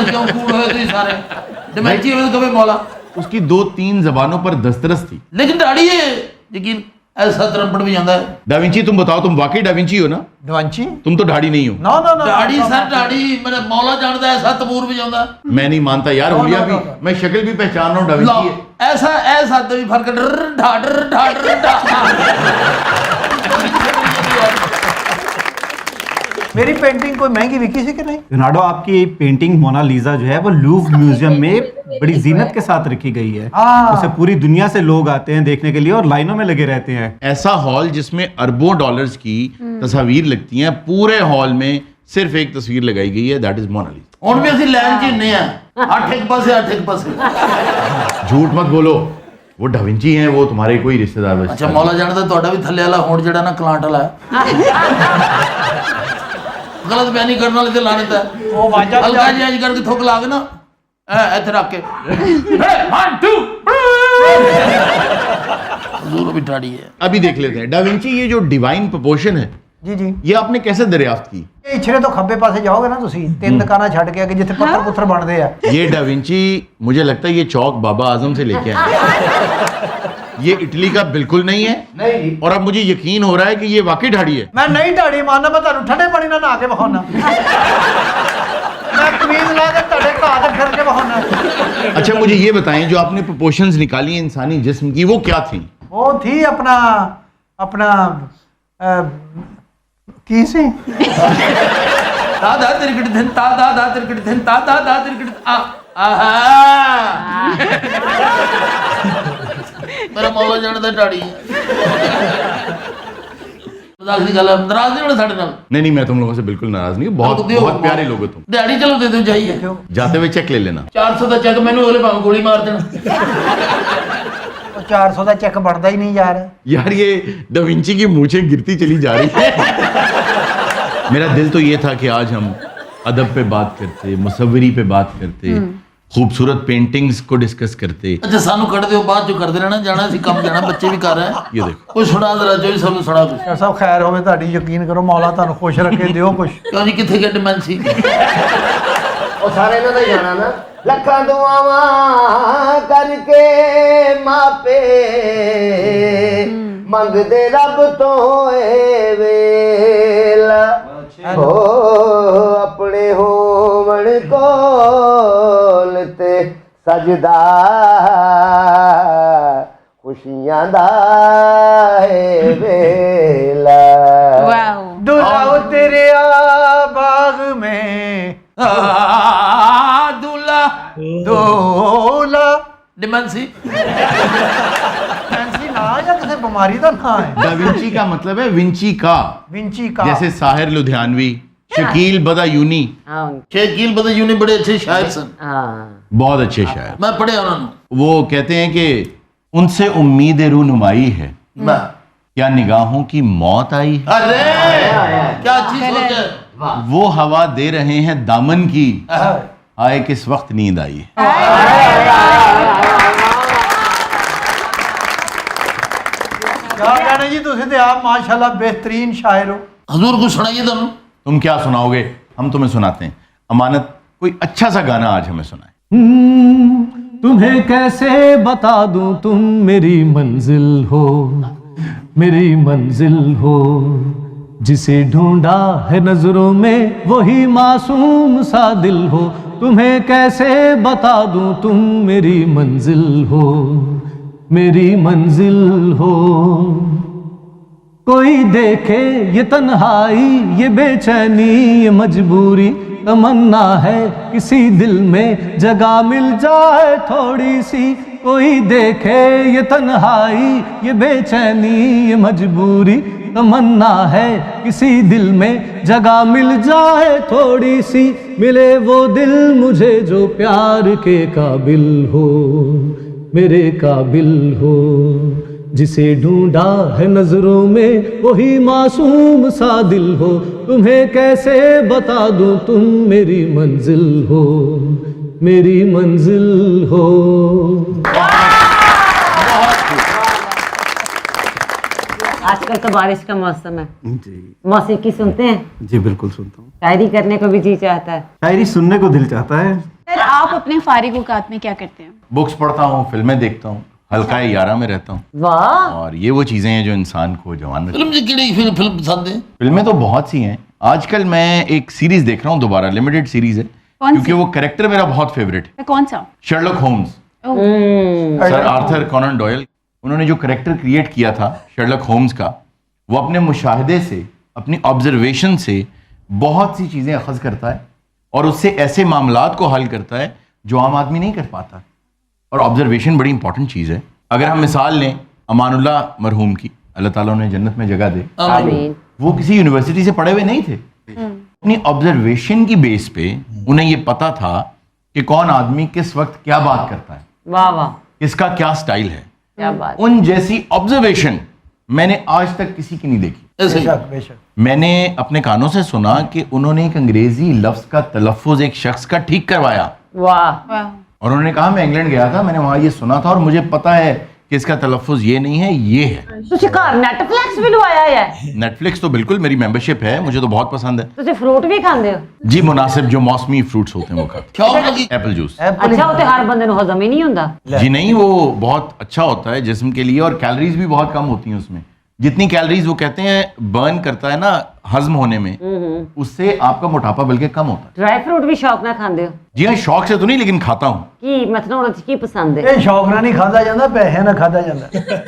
ਕਿਉਂ ਕੂੜ ਹੋਏ ਤੁਸੀਂ ਸਾਰੇ? ਡਿਮੈਂਚੀ ਹੋਵੇ ਤਾਂ ਕਵੇ ਮੌਲਾ। उसकी 2-3 जबानों पर दस्तरस थी। लेकिन दाढ़ी है यकीन ऐसा तरंपड़ भी जाता है। डाविंची तुम बताओ, तुम वाकई डाविंची हो ना? डवांची तुम तो ढाड़ी नहीं हो। ना ना ना दाढ़ी सर दाढ़ी मेरा मौला जानता है, ऐसा तबूर भी जाता है। मैं नहीं मानता यार, हुलिया भी, मैं शक्ल भी पहचान रहा हूँ डाविंची है। ऐसा ऐसा तो भी फर्क डर मेरी पेंटिंग कोई महंगी बिकी सी कि नहीं? लियोनार्डो आपकी पेंटिंग मोनालिसा जो है वो लूव्र म्यूजियम में बड़ी जीनत के साथ रखी गई है। उसे पूरी दुनिया से लोग आते हैं देखने के लिए और लाइनों में लगे रहते हैं। ऐसा हॉल जिसमें अरबों डॉलर्स की तस्वीर लगती हैं, पूरे हॉल में सिर्फ एक तस्वीर लगाई गई है, दैट इज मोनालिसा। ਹੁਣ ਵੀ ਅਸੀਂ ਲੈਣ ਚ ਨਹੀਂ ਆ 8 ਇੱਕ ਪਾਸੇ झूठ मत बोलो, वो डाविंची हैं, वो तुम्हारे कोई रिश्तेदार। ਅੱਛਾ ਮੌਲਾ ਜਾਣਦਾ ਤੁਹਾਡਾ ਵੀ ਥੱਲੇ ਵਾਲਾ ਹੋਂਠ ਜਿਹੜਾ ਨਾ ਕਲਾਂਟ ਵਾਲਾ ਹੈ ਗਲਤ ਬਿਆਨੀ ਕਰਨ ਵਾਲੇ ਤੇ ਲਾਨਤ ਹੈ। ਉਹ ਵਾਜਾ ਹਲਕਾ ਜਿਹਾ ਇੰਜ ਕਰਕੇ ਥੁੱਕ ਲਾ ਕੇ ਨਾ ਇੱਥੇ ਰੱਖ ਕੇ 1 2 हजूर भी ठाड़ी है। अभी देख लेते हैं डाविंची, ये जो डिवाइन प्रोपोर्शन है जी जी ये आपने कैसे दरियाफ्त की? ਇਹ ਇਛਰੇ ਤੋਂ ਖੱਬੇ ਪਾਸੇ ਜਾਓਗੇ ਨਾ ਤੁਸੀਂ 3 ਦੁਕਾਨਾਂ ਛੱਡ ਕੇ ਅੱਗੇ ਜਿੱਥੇ ਪੱਥਰ ਪੁੱਥਰ ਬਣਦੇ ਆ। ये डाविंची मुझे लगता है ये चौक बाबा आजम से लेके आए। ये इटली का बिल्कुल नहीं है। नहीं जी। और अब मुझे यकीन हो रहा है कि ये वाकई ढाड़ी है। ਮੈਂ ਨਹੀਂ ਢਾੜੀ ਮਾਰਨਾ, ਮੈਂ ਤੁਹਾਨੂੰ ਠੰਡੇ ਪਾਣੀ ਨਾਲ ਨਹਾ ਕੇ ਵਿਖਾਉਣਾ। ਮੈਂ ਕਮੀਜ਼ ਲਾ ਕੇ ਤੁਹਾਡੇ ਘਾਹ ਤੇ ਫਿਰ ਕੇ ਵਿਖਾਉਣਾ। अच्छा मुझे ये बताएं, जो आपने प्रोपोर्शंस निकाली हैं इंसानी जिस्म की, वो क्या थी? ਉਹ ਥੀ ਆਪਣਾ ਕੀ ਸੀ? दादा तिरकट दिन दादा तिरकट दिन दादा तिरकट मेरा मौला जानता ठाड़ी मजाक की गल है, नाराज नहीं होना साडे नाल। नहीं मैं तुम लोगों से बिल्कुल नाराज नहीं हूँ, बहुत बहुत प्यारे लोग हो तुम। दिहाड़ी चलो दे दो चाहिए जाते हुए चेक ले लेना। 400 का चेक मैंने अगले भाव गोली मार देना। 400 ਦਾ ਚੈੱਕ ਬਣਦਾ ਹੀ ਨਹੀਂ ਯਾਰ। यार ये डाविंची की मूंछें गिरती चली जा रही है। मेरा दिल तो ये था कि आज हम अदब पे बात करते, मुसव्वरी पे बात करते, खूबसूरत पेंटिंग्स को डिस्कस करते। अच्छा सानू कट दो, बाद जो करते रहना, जाना सी काम जाना, बच्चे भी कर रहे हैं। ये देखो कुछ सुना जरा, जो भी सब सुना कुछ। ਸਭ ਖੈਰ ਹੋਵੇ ਤੁਹਾਡੀ, ਯਕੀਨ ਕਰੋ ਮੌਲਾ ਤੁਹਾਨੂੰ ਖੁਸ਼ ਰੱਖੇ, ਦਿਓ ਕੁਛ। क्यों जी किथे गए डिमेंसी? ਉਹ ਸਾਰੇ ਇਹਨਾਂ ਦਾ ਹੀ ਜਾਣਾ ਨਾ। ਲੱਖਾਂ ਦੁਆਵਾਂ ਕਰਕੇ ਮਾਪੇ ਮੰਗਦੇ ਰੱਬ ਤੋਂ ਏ ਵੇਲਾ ਹੋ ਆਪਣੇ ਹੋਵਣ ਕੋਲ ਤੇ ਸਜਦਾ ਖੁਸ਼ੀਆਂ ਦਾ ਏ ਵੇਲਾ। वाओ दुलाओ तेरे बाग में दूल्हा दोला। डिमेंसी फैंसी ना या किसी बीमारी का ना है। डाविंची का मतलब है विंची का, विंची का। जैसे साहिर लुधियानवी, शकील बदायूनी। हाँ शकील बदायूनी बड़े अच्छे शायर सन, हाँ बहुत अच्छे शायर। मैं पढ़े उन्होंने। वो कहते हैं कि उनसे उम्मीद रुनुमाई है, मैं क्या निगाहों की मौत आई है। अरे क्या अच्छी सोच है। वो हवा दे रहे हैं दामन की, आए किस वक्त नींद आई है। क्या कहने जी, तुम तो आप माशाल्लाह बेहतरीन शायर हो। हजूर कुछ सुनाइए तुम। तुम क्या सुनाओगे, हम तुम्हें सुनाते हैं। अमानत कोई अच्छा सा गाना आज हमें सुनाए। तुम्हें कैसे बता दूं तुम मेरी मंजिल हो, मेरी मंजिल हो, जिसे ढूंढा है नजरों में वही मासूम सा दिल हो। तुम्हें कैसे बता दूं तुम मेरी मंजिल हो, मेरी मंजिल हो। कोई देखे ये तन्हाई, ये बेचैनी, ये मजबूरी, तमन्ना है किसी दिल में जगह मिल जाए थोड़ी सी। कोई देखे ये तन्हाई, ये बेचैनी, ये मजबूरी, तमन्ना है किसी दिल में जगह मिल जाए थोड़ी सी। मिले वो दिल मुझे जो प्यार के काबिल हो, मेरे काबिल हो, जिसे ढूंढा है नजरों में वही मासूम सा दिल हो। तुम्हें कैसे बता दूं तुम मेरी मंजिल हो, मेरी मंजिल हो। आजकल तो बारिश का मौसम है, जी मौसीकी सुनते हैं? जी बिल्कुल सुनता हूँ। शायरी करने को भी जी चाहता है। शायरी सुनने को दिल चाहता है। सर आप अपने फारिग औकात में क्या करते हैं? बुक्स पढ़ता हूँ, फिल्में देखता हूँ, हल्का यारा में रहता हूँ। वाह, और ये वो चीजें हैं जो इंसान को जवान रखती फिल्म जी किहड़ी फिल्म पसंद है? फिल्में तो बहुत सी हैं। आजकल मैं एक सीरीज देख रहा हूँ दोबारा, लिमिटेड सीरीज है, कौन क्योंकि सी? वो कैरेक्टर मेरा बहुत फेवरेट है, कौन सा? Sherlock Holmes. Oh, sir Arthur Conan Doyle, उन्होंने जो कैरेक्टर क्रिएट किया था शर्लक होम्स का, वो अपने मुशाहिदे से, अपनी ऑब्जर्वेशन से बहुत सी चीज़ें अखज़ करता है और उससे ऐसे मामलात को हल करता है जो आम आदमी नहीं कर पाता। और ऑब्जर्वेशन बड़ी इंपॉर्टेंट चीज़ है। अगर हम मिसाल लें अमानुल्लाह मरहूम की, अल्लाह ताला उन्हें जन्नत में जगह दे, आमीन। वो किसी यूनिवर्सिटी से पढ़े हुए नहीं थे। अपनी ऑब्जर्वेशन की बेस पे उन्हें ये पता था कि कौन आदमी किस वक्त क्या बात करता है, वाह वाह, किसका क्या स्टाइल है। क्या बात। उन जैसी ऑब्जर्वेशन मैंने आज तक किसी की नहीं देखी। ऐसे ही। बेशक। मैंने अपने कानों से सुना कि उन्होंने एक अंग्रेजी लफ्ज का तलफ़ुज़ एक शख्स का ठीक करवाया, वाह, वाह। और उन्होंने कहा मैं इंग्लैंड गया था, मैंने वहां ये सुना था और मुझे पता है कि इसका तलफ़ुज़ ये नहीं है, ये है। तुझे घर नेटफ्लिक्स भी लवाया है? नेटफ्लिक्स तो बिल्कुल मेरी मेंबरशिप है, मुझे तो बहुत पसंद है तुझे फ्रूट भी खाते हो? जी, मुनासिब जो मौसमी फ्रूट्स होते हैं वो खाते क्यों लगी? हैं। Apple juice. अच्छा, वो तो हर बंदे को हजम ही नहीं होता। जी नहीं, वो बहुत अच्छा होता है जिस्म के लिए और कैलोरीज भी बहुत कम होती हैं उसमें। जितनी कैलोरीज वो कहते हैं बर्न करता है ना हजम होने में, उससे आपका मोटापा बल्कि कम होता है। ड्राई फ्रूट भी शौक ना खाते हो? जी हाँ, शौक से तो नहीं लेकिन खाता हूँ। की मतलब की पसंद है? ਇਹ ਸ਼ੌਕ ਨਾਲ ਨਹੀਂ ਖਾਦਾ ਜਾਂਦਾ, ਪੈਸੇ ਨਾਲ ਖਾਦਾ ਜਾਂਦਾ।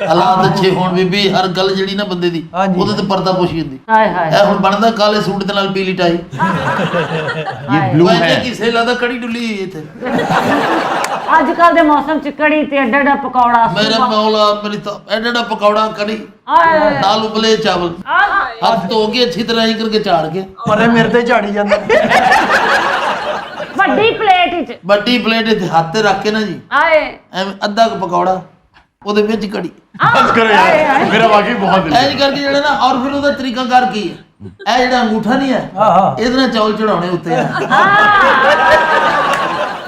ਹਾਲਾਤ ਅੱਛੇ ਹੋਣ ਬੀਬੀ, ਹਰ ਗੱਲ ਜਿਹੜੀ ਨਾ ਬੰਦੇ ਦੀ ਹਾਂਜੀ। ਉਹਦੇ ਤੇ ਪਰਦਾ ਪੁੱਛੀ ਹੁੰਦੀ। ਹਾਏ ਹਾਏ ਇਹ ਹੁਣ ਬਣਦਾ ਕਾਲੇ ਸੂਟ ਦੇ ਨਾਲ ਪੀਲੀ ਟਾਈ। ये ब्लू है। ਵੈਸੇ ਕਿਸੇ ਲੱਗਦਾ ਕੜੀ ਡੁੱਲੀ ਹੋਈ ਇੱਥੇ। ਅੱਜ ਕੱਲ ਦੇ ਮੌਸਮ ਚ ਕੜੀ ਤੇ ਐਡਾ ਐਡਾ ਪਕੌੜਾ ਮੇਰੇ ਮੌਲਾ ਮੇਰੀ ਤਾਂ ਐਡਾ ਐਡਾ ਪਕੌੜਾ ਕੜੀ ਆਏ ਨਾਲ ਉਬਲੇ ਚਾਵਲ ਹੱਥ ਧੋ ਕੇ ਅੱਛੀ ਤਰ੍ਹਾਂ ਹੀ ਕਰਕੇ ਝਾੜ ਕੇ ਮਰੇ ਮੇਰੇ ਤੇ ਝਾੜੀ ਜਾਂਦਾ। ਵੱਡੀ ਪਲੇਟ ਵਿੱਚ ਵੱਡੀ ਪਲੇਟ ਇੱਥੇ ਹੱਥ ਤੇ ਰੱਖ ਕੇ ਨਾ ਜੀ, ਆਏ ਐਵੇਂ ਅੱਧਾ ਕੁ ਪਕੌੜਾ ਉਹਦੇ ਵਿੱਚ ਕੜੀ। बस करो यार, मेरा वाकई बहुत दिल है। ਐਂ ਕਰਕੇ ਜਿਹੜਾ ਨਾ, ਔਰ ਫਿਰ ਉਹਦਾ ਤਰੀਕਾ ਕਰ ਕੀ ਹੈ, ਇਹ ਜਿਹੜਾ ਅੰਗੂਠਾ ਨਹੀਂ ਹੈ, ਇਹਦੇ ਨਾਲ ਚੌਲ ਚੜਾਉਣੇ ਉੱਤੇ ਆ।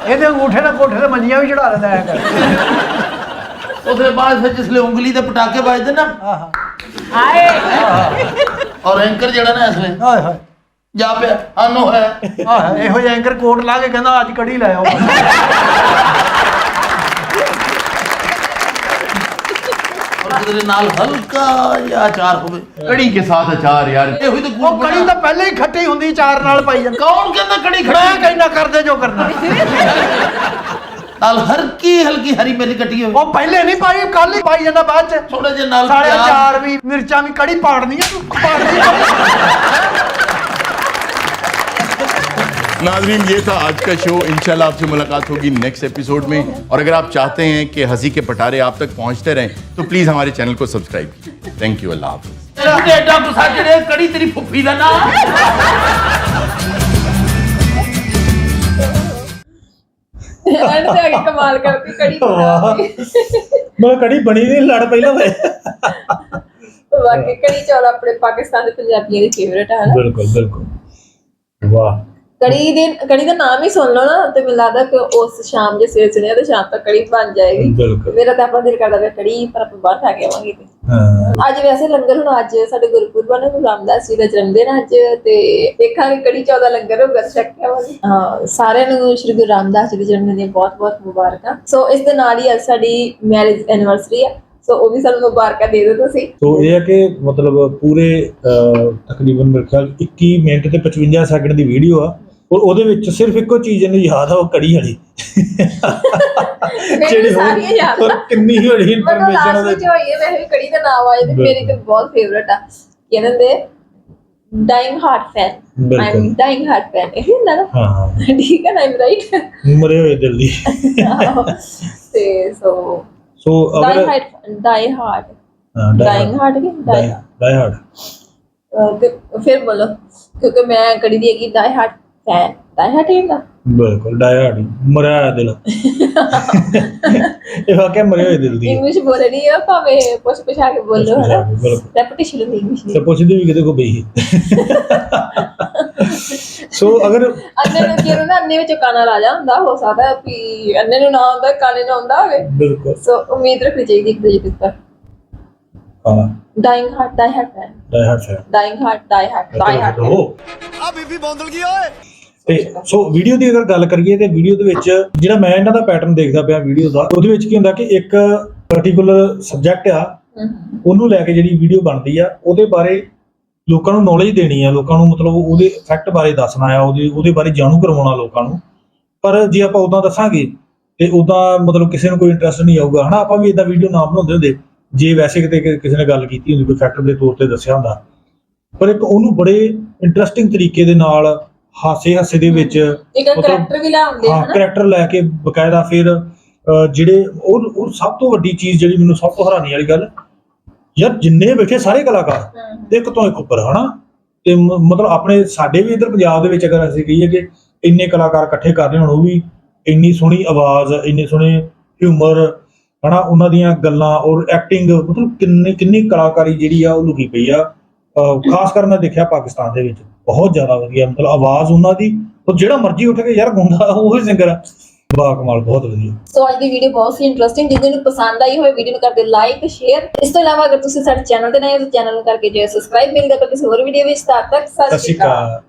ਇਹਦੇ ਅੰਗੂਠੇ ਨਾਲ ਕੋਠੇ ਤੇ ਮੰਜੀਆਂ ਵੀ ਚੜਾ ਦਿੰਦਾ ਹੈ। ਉਹਦੇ ਬਾਅਦ ਫਿਰ ਜਿਸਲੇ ਉਂਗਲੀ ਤੇ ਪਟਾਕੇ ਵੱਜਦੇ ਨਾ, ਆਏ ਔਰ ਐਂਕਰ ਜਿਹੜਾ ਨਾ ਇਸਲੇ ਹਾਏ ਹਾਏ ਜਾ ਪਿਆ ਆਨੋ ਹੈ, ਆਹ ਇਹੋ ਜਿਹਾ ਐਂਕਰ ਕੋਟ ਲਾ ਕੇ ਕਹਿੰਦਾ ਅੱਜ ਕੜੀ ਲੈ ਆਓ। ਔਰ ਕਿਤੇ ਨਾਲ ਹਲਕਾ ਜਿਹਾ ਅਚਾਰ ਹੋਵੇ। कड़ी के साथ अचार यार, ਇਹ ਹੋਈ ਤਾਂ ਉਹ ਗੁੜ ਕੜੀ ਤਾਂ ਪਹਿਲਾਂ ਹੀ ਖੱਟੀ ਹੁੰਦੀ, ਚਾਰ ਨਾਲ ਪਾਈ ਜਾਂਦਾ। ਕੌਣ ਕਹਿੰਦਾ ਕੜੀ ਮੈਂ ਖੜਾ ਕਹਿੰਦਾ ਕਰਦੇ ਜੋ ਕਰਨਾ। ਨਾਲ ਹਲਕੀ ਹਲਕੀ ਹਰੀ ਮਿਰਚ ਕੱਟੀ ਹੋਵੇ, ਉਹ ਪਹਿਲੇ ਨਹੀਂ ਪਾਈ, ਕੱਲ ਹੀ ਪਾਈ ਜਾਂਦਾ ਬਾਅਦ ਚ। ਥੋੜਾ ਜਿਹਾ ਨਾਲ ਸਾਲੇ ਪਿਆਜ਼। ਚਾਰ ਵੀ, ਮਿਰਚਾਂ ਵੀ, ਕੜੀ ਪਾੜਨੀ ਆ, ਪਾੜਨੀ नाज़रीन ये था आज का शो। इंशाल्लाह आपसे मुलाकात होगी नेक्स्ट एपिसोड में, और अगर आप चाहते हैं कि हंसी के पटारे आप तक पहुंचते रहें तो प्लीज़ हमारे चैनल को सब्सक्राइब कीजिए। थैंक यू, अल्लाह हाफ़िज़। ਤੇਰਾ ਤੇ ਐਡਾ ਗੁੱਸਾ ਜਿਹੜੇ ਕੜੀ ਤੇਰੀ ਫੁੱਫੀ ਦਾ ਨਾ। ਐਂਡ ਤੇ ਆ ਕੇ ਕਮਾਲ ਕਰਦੀ ਕੜੀ ਬਣਾਉਂਦੀ। ਮੈਂ ਕੜੀ ਬਣੀ ਨਹੀਂ, ਲੜ ਪਹਿਲਾਂ ਹੋਏ। ਵਾਕਈ ਕੜੀ ਚੌਲ ਆਪਣੇ ਪਾਕਿਸਤਾਨ ਦੇ ਪੰਜਾਬੀਆਂ ਦੀ ਫੇਵਰੇਟ ਹੈ ਨਾ। ਬਿਲਕੁਲ ਬਿਲਕੁਲ, ਵਾਹ। ਕੜੀ ਦਾ ਨਾਮ ਹੀ ਸੁਣ ਲਓ ਨਾ ਤੇ ਮੈਨੂੰ ਲੱਗਦਾ ਕਿ ਉਸ ਸ਼ਾਮ ਜੇ ਸਵੇਰ ਸੁਣਿਆ ਤਾਂ ਸ਼ਾਮ ਤੱਕ ਕੜੀ ਬਣ ਜਾਏਗੀ। ਬਿਲਕੁਲ। ਮੇਰਾ ਤਾਂ ਆਪਣਾ ਦਿਲ ਕਰਦਾ ਪਿਆ ਕੜੀ, ਪਰ ਆਪਾਂ ਬਾਹਰ ਖਾ ਕੇ ਆਵਾਂਗੇ ਤੇ। ਹਾਂ, ਅੱਜ ਵੈਸੇ ਲੰਗਰ ਹੁਣ ਅੱਜ ਸਾਡੇ ਗੁਰਪੁਰਬ ਆ ਨਾ, ਗੁਰੂ ਰਾਮਦਾਸ ਜੀ ਦਾ ਜਨਮ ਦਿਨ ਅੱਜ, ਤੇ ਦੇਖਾਂਗੇ ਕੜੀ ਚੌਲ ਦਾ ਲੰਗਰ ਹੋਊਗਾ, ਛਕ ਕੇ ਆਵਾਂਗੇ। ਹਾਂ, ਸਾਰਿਆਂ ਨੂੰ ਸ਼੍ਰੀ ਗੁਰੂ ਰਾਮਦਾਸ ਜੀ ਦੇ ਜਨਮ ਦਿਨ ਦੀਆਂ ਬਹੁਤ ਬਹੁਤ ਮੁਬਾਰਕਾਂ। ਸੋ ਇਸ ਦੇ ਨਾਲ ਹੀ ਅੱਜ ਸਾਡੀ ਮੈਰਿਜ ਐਨੀਵਰਸਰੀ ਆ, ਸੋ ਉਹ ਵੀ ਸਾਨੂੰ ਮੁਬਾਰਕਾਂ ਦੇ ਦਿਓ ਤੁਸੀਂ। ਸੋ ਇਹ ਹੈ ਕਿ ਮਤਲਬ ਪੂਰੇ ਤਕਰੀਬਨ ਮੇਰੇ ਖਿਆਲ 21 ਮਿੰਟ ਤੇ 55 ਸੈਕਿੰਡ ਦੀ ਵੀਡੀਓ ਆ, ਔਰ ਉਹਦੇ ਵਿੱਚ ਸਿਰਫ ਇੱਕੋ ਚੀਜ਼ ਇਹਨੂੰ ਯਾਦ ਆ, ਉਹ ਕੜੀ ਵਾਲੀ। ਮੈਨੂੰ ਸਾਰੀਆਂ ਯਾਦ ਆ। ਕਿੰਨੀ ਬੜੀ ਮੈਨੂੰ ਇਨਫੋਰਮੇਸ਼ਨ ਲਾਸਟ ਉਹਦੇ ਵਿੱਚ ਹੋਈ ਹੈ, ਵੈਸੇ ਵੀ ਕੜੀ ਦਾ ਨਾਮ ਆਇਆ ਤੇ ਮੇਰੀ ਤੇ ਬਹੁਤ ਫੇਵਰਟ ਆ। ਕਹਿੰਦੇ ਨੇ ਡਾਈਂਗ ਹਾਰਟ ਫੈਨ, ਬਿਲਕੁਲ। I am dying heart fan, ਇਹ ਹੁੰਦਾ ਨਾ। ਹਾਂ ਹਾਂ, ਠੀਕ ਹੈ ਨਾ, ਆਈ ਰਾਈਟ। ਮਰੇ ਹੋਏ ਦਿਲ ਦੀ। ਤੇ ਸੋ ਸੋ ਡਾਈ ਅਗਰ ਹਾਰਟ ਹਾਂ, ਡਾਈਂਗ ਹਾਰਟ ਕਿ ਡਾਈ ਹਾਰਡ, ਫਿਰ ਬੋਲੋ, ਕਿਉਂਕਿ ਮੈਂ ਕੜੀ ਦੀ ਹੈਗੀ ਡਾਈ ਹਾਰਟ ਫੈਨ। ਡਾਈ ਹਾਰਟ ਹੀ ਹੁੰਦਾ। ਬਿਲਕੁਲ ਡਾਈ ਹਾਰਡ, ਮਰਿਆ ਹੋਇਆ ਦਿਲ। ਇਹ ਵਾਕਿਆ ਮਰੇ ਹੋਏ ਦਿਲ ਦੀ ਹੈ। ਇੰਗਲਿਸ਼ ਬੋਲਣੀ ਆ, ਭਾਵੇਂ ਪੁੱਛ ਪੁਛਾ ਕੇ ਬੋਲੋ, ਹੈ ਨਾ। ਬਿਲਕੁਲ। ਰੈਪੀਟੀਸ਼ਨ ਹੁੰਦੀ ਇੰਗਲਿਸ਼ ਤੇ ਦੀ। ਪੁੱਛਦੀ ਵੀ ਕਿਤੇ ਕੋ ਪਈ। ਸੋ ਅਗਰ ਅੰਨੇ ਨੂੰ ਕੀ ਹੁੰਦਾ, ਅੰਨੇ ਵਿੱਚੋਂ ਕਾਨਾ ਰਾਜਾ ਹੁੰਦਾ, ਹੋ ਸਕਦਾ ਵੀ ਅੰਨੇ ਨੂੰ ਨਾ ਹੁੰਦਾ, ਕਾਨੇ ਨੂੰ ਆਉਂਦਾ ਹੋਵੇ। ਬਿਲਕੁਲ। ਸੋ ਉਮੀਦ ਰੱਖਣੀ ਚਾਹੀਦੀ ਇੱਕ ਦੂਜੇ ਦੇ ਉੱਪਰ। ਹਾਂ, ਡਾਈਂਗ ਹਾਰਟ ਫੈਨ, ਡਾਈ ਹਾਰਟ ਫੈਨ। ਡਾਈਂਗ ਹਾਰਟ, ਡਾਈ ਹਾਰਟ। ਹੋ ਆ ਬੀਬੀ ਬੌਂਦਲ ਗਈ ਓਏ। ਤੇ ਸੋ ਵੀਡੀਓ ਦੀ ਅਗਰ ਗੱਲ ਕਰੀਏ ਤੇ ਵੀਡੀਓ ਦੇ ਵਿੱਚ ਜਿਹੜਾ ਮੈਂ ਇਹਨਾਂ ਦਾ ਪੈਟਰਨ ਦੇਖਦਾ ਪਿਆ ਵੀਡੀਓ ਦਾ, ਉਹਦੇ ਵਿੱਚ ਕੀ ਹੁੰਦਾ ਕਿ ਇੱਕ ਪਾਰਟਿਕੂਲਰ ਸਬਜੈਕਟ ਆ, ਉਹਨੂੰ ਲੈ ਕੇ ਜਿਹੜੀ ਵੀਡੀਓ ਬਣਦੀ ਆ, ਉਹਦੇ ਬਾਰੇ ਲੋਕਾਂ ਨੂੰ ਨੌਲੇਜ ਦੇਣੀ ਆ, ਲੋਕਾਂ ਨੂੰ ਮਤਲਬ ਉਹਦੇ ਇਫੈਕਟ ਬਾਰੇ ਦੱਸਣਾ ਆ, ਉਹਦੇ ਬਾਰੇ ਜਾਣੂ ਕਰਵਾਉਣਾ ਲੋਕਾਂ ਨੂੰ। ਪਰ ਜੇ ਆਪਾਂ ਉਦਾਂ ਦੱਸਾਂਗੇ ਤੇ ਉਦਾਂ ਮਤਲਬ ਕਿਸੇ ਨੂੰ ਕੋਈ ਇੰਟਰਸਟ ਨਹੀਂ ਆਊਗਾ, ਹਨਾ। ਆਪਾਂ ਵੀ ਇਦਾਂ ਵੀਡੀਓ ਨਾ ਬਣਾਉਂਦੇ ਹੁੰਦੇ ਜੇ ਵੈਸੇ ਕਿਤੇ ਕਿਸੇ ਨੇ ਗੱਲ ਕੀਤੀ ਹੁੰਦੀ, ਕੋਈ ਫੈਕਟ ਦੇ ਤੌਰ ਤੇ ਦੱਸਿਆ ਹੁੰਦਾ, ਪਰ ਇੱਕ ਉਹਨੂੰ ਬੜੇ ਇੰਟਰਸਟਿੰਗ ਤਰੀਕੇ ਦੇ ਨਾਲ ਹਾਸੇ ਦੇ ਵਿੱਚ ਇੱਕ ਕਰੈਕਟਰ ਵੀ ਲਾਉਂਦੇ ਹਾਂ, ਕਰੈਕਟਰ ਲੈ ਕੇ ਬਕਾਇਦਾ ਫਿਰ ਜਿਹੜੇ ਉਹ ਸਭ ਤੋਂ ਵੱਡੀ ਚੀਜ਼ ਜਿਹੜੀ ਮੈਨੂੰ ਸਭ ਤੋਂ ਹੈਰਾਨੀ ਵਾਲੀ ਗੱਲ, ਯਾਰ ਜਿੰਨੇ ਬੈਠੇ ਸਾਰੇ ਕਲਾਕਾਰ ਇੱਕ ਤੋਂ ਇੱਕ ਉੱਪਰ, ਹਨਾ। ਤੇ ਮਤਲਬ ਆਪਣੇ ਸਾਡੇ ਵੀ ਇੱਧਰ ਪੰਜਾਬ ਦੇ ਵਿੱਚ ਅਗਰ ਅਸੀਂ ਕਹੀਏ ਕਿ ਇੰਨੇ ਕਲਾਕਾਰ ਇਕੱਠੇ ਕਰ ਰਹੇ ਹੋਣ, ਉਹ ਵੀ ਇੰਨੀ ਸੋਹਣੀ ਆਵਾਜ਼, ਇੰਨੇ ਸੋਹਣੇ ਹਿਊਮਰ, ਹਨਾ, ਉਹਨਾਂ ਦੀਆਂ ਗੱਲਾਂ ਔਰ ਐਕਟਿੰਗ, ਮਤਲਬ ਕਿੰਨੀ ਕਲਾਕਾਰੀ ਜਿਹੜੀ ਆ ਉਹ ਲੁਕੀ ਪਈ ਆ। ਖਾਸ ਕਰ ਮੈਂ ਦੇਖਿਆ ਪਾਕਿਸਤਾਨ ਦੇ ਵਿੱਚ ਬਹੁਤ ਜ਼ਿਆਦਾ ਵਧੀਆ, ਮਤਲਬ ਆਵਾਜ਼ ਉਹਨਾਂ ਦੀ, ਉਹ ਜਿਹੜਾ ਮਰਜ਼ੀ ਉੱਠ ਕੇ ਯਾਰ ਗਾਉਂਦਾ ਉਹ ਹੀ ਸਿੰਗਰ ਆ, ਬਾ ਕਮਾਲ, ਬਹੁਤ ਵਧੀਆ। ਸੋ ਅੱਜ ਦੀ ਵੀਡੀਓ ਬਹੁਤ ਹੀ ਇੰਟਰਸਟਿੰਗ, ਜੇ ਤੁਹਾਨੂੰ ਪਸੰਦ ਆਈ ਹੋਵੇ ਵੀਡੀਓ ਨੂੰ ਕਰ ਦਿਓ ਲਾਈਕ ਸ਼ੇਅਰ। ਇਸ ਤੋਂ ਇਲਾਵਾ ਅਗਰ ਤੁਸੀਂ ਸਾਡੇ ਚੈਨਲ ਤੇ ਨਏ ਹੋ ਤਾਂ ਚੈਨਲ ਨੂੰ ਕਰਕੇ ਜੋ ਸਬਸਕ੍ਰਾਈਬ, ਮਿਲਦਾ ਪਰ ਕਿਸੇ ਹੋਰ ਵੀਡੀਓ ਵਿੱਚ। ਤਦ ਤੱਕ ਸਤਿ ਸ਼੍ਰੀ ਅਕਾਲ।